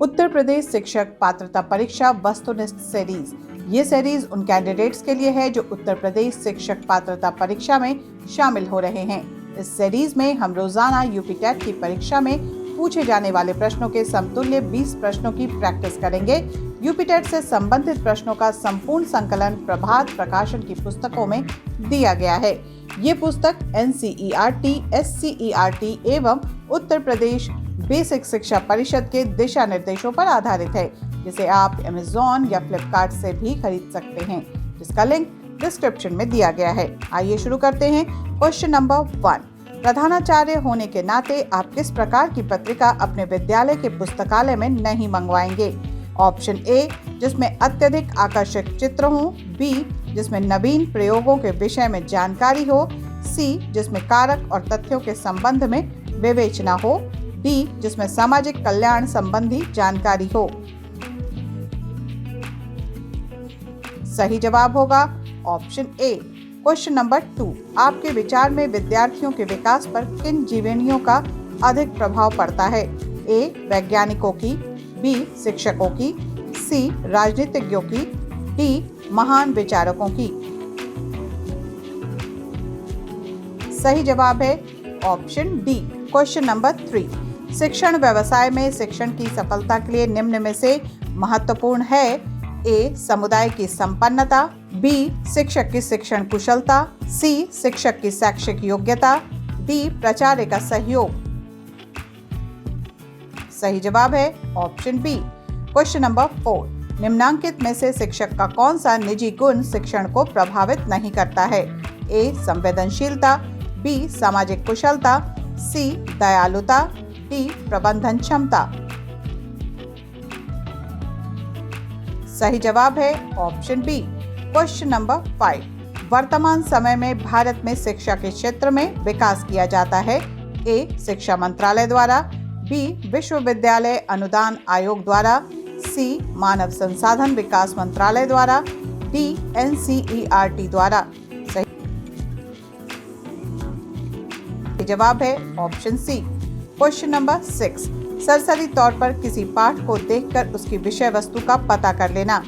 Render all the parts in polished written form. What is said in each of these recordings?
उत्तर प्रदेश शिक्षक पात्रता परीक्षा वस्तुनिष्ठ सीरीज। ये सीरीज उन कैंडिडेट्स के लिए है जो उत्तर प्रदेश शिक्षक पात्रता परीक्षा में शामिल हो रहे हैं। इस सीरीज में हम रोजाना यूपी टेट की परीक्षा में पूछे जाने वाले प्रश्नों के समतुल्य 20 प्रश्नों की प्रैक्टिस करेंगे। यूपी टेट से संबंधित प्रश्नों का संपूर्ण संकलन प्रभात प्रकाशन की पुस्तकों में दिया गया है। ये पुस्तक NCERT, SCERT एवं उत्तर प्रदेश बेसिक शिक्षा परिषद के दिशा निर्देशों पर आधारित है, जिसे आप Amazon या Flipkart से भी खरीद सकते हैं, जिसका लिंक डिस्क्रिप्शन में दिया गया है। आइए शुरू करते हैं। क्वेश्चन नंबर 1, प्रधानाचार्य होने के नाते आप किस प्रकार की पत्रिका अपने विद्यालय के पुस्तकालय में नहीं मंगवाएंगे? ऑप्शन ए, जिसमें अत्यधिक आकर्षक चित्र हो, बी, जिसमें नवीन प्रयोगों के विषय में जानकारी हो, सी, जिसमें कारक और तथ्यों के संबंध में विवेचना हो, डी, जिसमें सामाजिक कल्याण संबंधी जानकारी हो। सही जवाब होगा ऑप्शन ए। क्वेश्चन नंबर 2, आपके विचार में विद्यार्थियों के विकास पर किन जीवनियों का अधिक प्रभाव पड़ता है? ए, वैज्ञानिकों की, बी, शिक्षकों की, सी, राजनीतिज्ञों की, डी, महान विचारकों की। सही जवाब है ऑप्शन डी। क्वेश्चन नंबर 3, शिक्षण व्यवसाय में शिक्षण की सफलता के लिए निम्न में से महत्वपूर्ण है? ए, समुदाय की संपन्नता, बी, शिक्षक की शिक्षण कुशलता, सी, शिक्षक की शैक्षिक योग्यता, डी, प्राचार्य का सहयोग। सही जवाब है ऑप्शन बी। क्वेश्चन नंबर 4, निम्नांकित में से शिक्षक का कौन सा निजी गुण शिक्षण को प्रभावित नहीं करता है? ए, संवेदनशीलता, बी, सामाजिक कुशलता, सी, दयालुता, डी, प्रबंधन क्षमता। सही जवाब है ऑप्शन बी। क्वेश्चन नंबर 5, वर्तमान समय में भारत में शिक्षा के क्षेत्र में विकास किया जाता है? ए, शिक्षा मंत्रालय द्वारा, बी, विश्वविद्यालय अनुदान आयोग द्वारा, सी, मानव संसाधन विकास मंत्रालय द्वारा, डी, NCERT द्वारा। सही जवाब है ऑप्शन सी। क्वेश्चन नंबर 6, सरसरी तौर पर किसी पाठ को देखकर उसकी विषय वस्तु का पता कर लेना।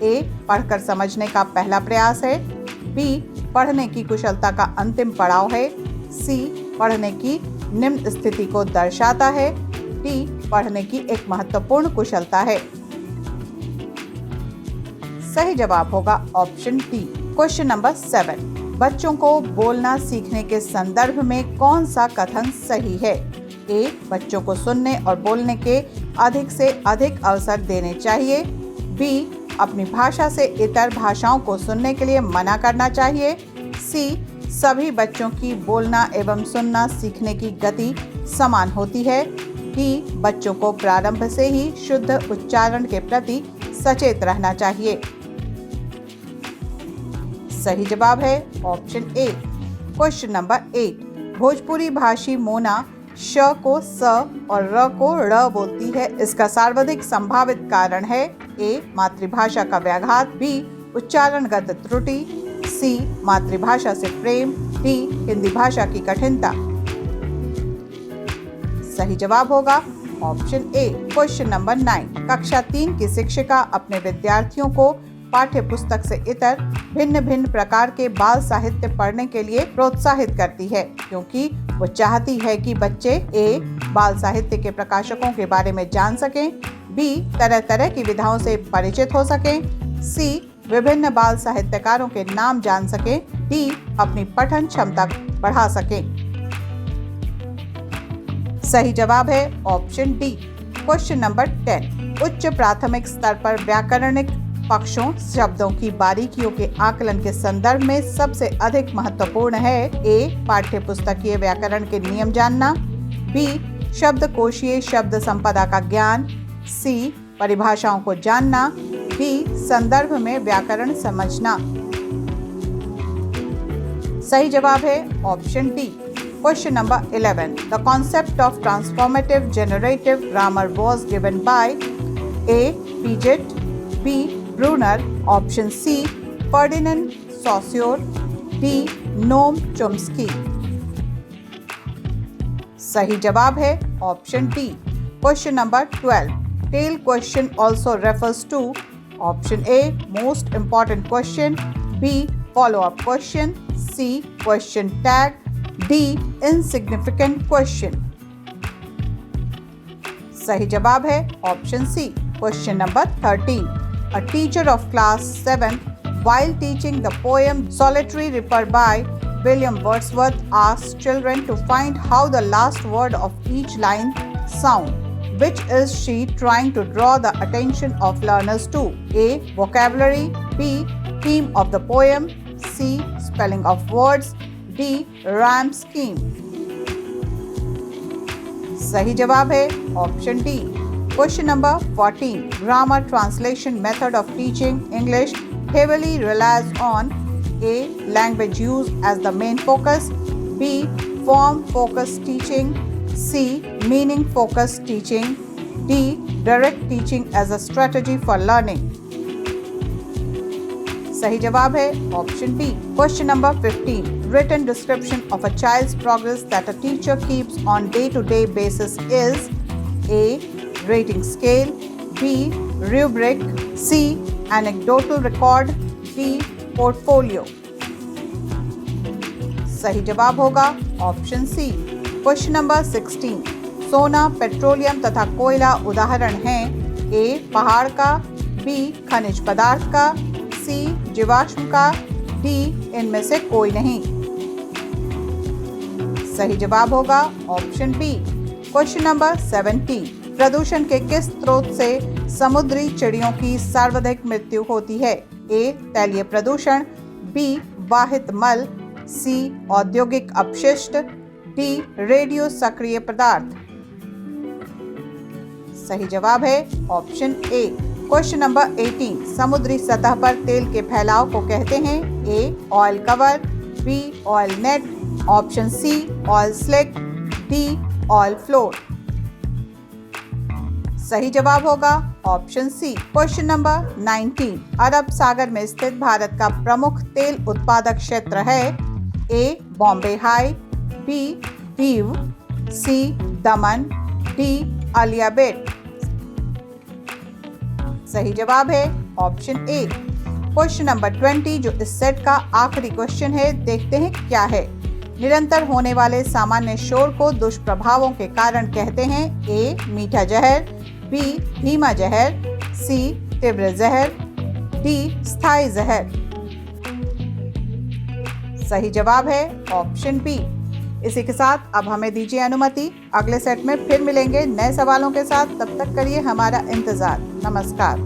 ए, पढ़कर समझने का पहला प्रयास है, बी, पढ़ने की कुशलता का अंतिम पड़ाव है, सी, पढ़ने की निम्न स्थिति को दर्शाता है, डी, पढ़ने की एक महत्वपूर्ण कुशलता है। सही जवाब होगा ऑप्शन डी। क्वेश्चन नंबर 7, बच्चों को बोलना सीखने के संदर्भ में कौन सा कथन सही है? ए, बच्चों को सुनने और बोलने के अधिक से अधिक अवसर देने चाहिए, बी, अपनी भाषा से इतर भाषाओं को सुनने के लिए मना करना चाहिए, सी, सभी बच्चों की बोलना एवं सुनना सीखने की गति समान होती है, डी, बच्चों को प्रारंभ से ही शुद्ध उच्चारण के प्रति सचेत रहना चाहिए। सही जवाब है option A. Question number 8, Bhojpuri भाषी मोना श को स और र को ड़ बोलती है, इसका सर्वाधिक संभावित कारण है? ए, मातृभाषा का व्याघात, बी, उच्चारणगत त्रुटि, सी, मातृभाषा से प्रेम, डी, हिंदी भाषा की कठिनता। सही जवाब होगा ऑप्शन ए। क्वेश्चन नंबर 9, कक्षा 3 की शिक्षिका अपने विद्यार्थियों को पाठ्य पुस्तक से इतर भिन्न भिन्न प्रकार के बाल साहित्य पढ़ने के लिए प्रोत्साहित करती है, क्योंकि वो चाहती है कि बच्चे ए, बाल साहित्य के प्रकाशकों के बारे में जान सकें, बी, तरह तरह की विधाओं से परिचित हो सकें, सी, विभिन्न बाल साहित्यकारों के नाम जान सकें, डी, अपनी पठन क्षमता बढ़ा सकें। सही जवाब है ऑप्शन डी। क्वेश्चन नंबर 10, उच्च प्राथमिक स्तर पर व्याकरणिक पक्षों, शब्दों की बारीकियों के आकलन के संदर्भ में सबसे अधिक महत्वपूर्ण है? ए, पाठ्य पुस्तकीय व्याकरण के नियम जानना, बी, शब्दकोशीय शब्द संपदा का ज्ञान, सी, परिभाषाओं को जानना, डी, संदर्भ में व्याकरण समझना। सही जवाब है option D. Question number 11, the concept of transformative generative grammar was given by? A, Piaget, B, Bruner, option C, Ferdinand Saussure, D, Noam Chomsky. सही जवाब है option D. Question number 12, tail question also refers to option A, most important question, B, follow-up question, C, question tag, D, insignificant question. सही जवाब है option C, question number 13. A teacher of class 7, while teaching the poem Solitary Reaper by William Wordsworth, asks children to find how the last word of each line sound. Which is she trying to draw the attention of learners to? A, vocabulary, B, theme of the poem, C, spelling of words, D, rhyme scheme. सही जवाब है option D. Question number 14. Grammar translation method of teaching English heavily relies on A, language use as the main focus, B, form focused teaching, C, meaning focused teaching, D, direct teaching as a strategy for learning. सही जवाब है option B. Question number 15. Written description of a child's progress that a teacher keeps on day-to-day basis is A, rating scale, B, rubric, C, anecdotal record, D, portfolio. सही जवाब होगा option C. Question number 16. सोना, petroleum तथा कोयला उदाहरण हैं. ए, पहाड़ का, बी, खनिज पदार्थ का, सी, जीवाश्म का, डी, इनमें से कोई नहीं. सही जवाब होगा ऑप्शन बी. Question number 17. प्रदूषण के किस स्रोत से समुद्री चिड़ियों की सर्वाधिक मृत्यु होती है? ए, तैलीय प्रदूषण, बी, वाहित मल, सी, औद्योगिक अपशिष्ट, डी, रेडियो सक्रिय पदार्थ. सही जवाब है ऑप्शन ए. Question number 18. समुद्री सतह पर तेल के फैलाव को कहते हैं. A, oil cover, B, oil net, option C, oil slick, D, oil floor. सही जवाब होगा ऑप्शन सी. Question number 19. अरब सागर में स्थित भारत का प्रमुख तेल उत्पादक क्षेत्र है. A, Bombay high, B, Diu, C, Daman, D, अलियाबेट. सही जवाब है ऑप्शन ए. क्वेश्चन नंबर 20 जो इस सेट का आखिरी क्वेश्चन है, देखते हैं क्या है. निरंतर होने वाले सामान्य शोर को दुष्प्रभावों के कारण कहते हैं. ए, मीठा जहर, बी, धीमा जहर, सी, तीव्र जहर, डी, स्थायी जहर. सही जवाब है ऑप्शन बी. इसी के साथ अब हमें दीजिए अनुमति. अगले सेट में फिर मिलेंगे नए सवालों के साथ. तब तक करिए हमारा इंतजार. नमस्कार.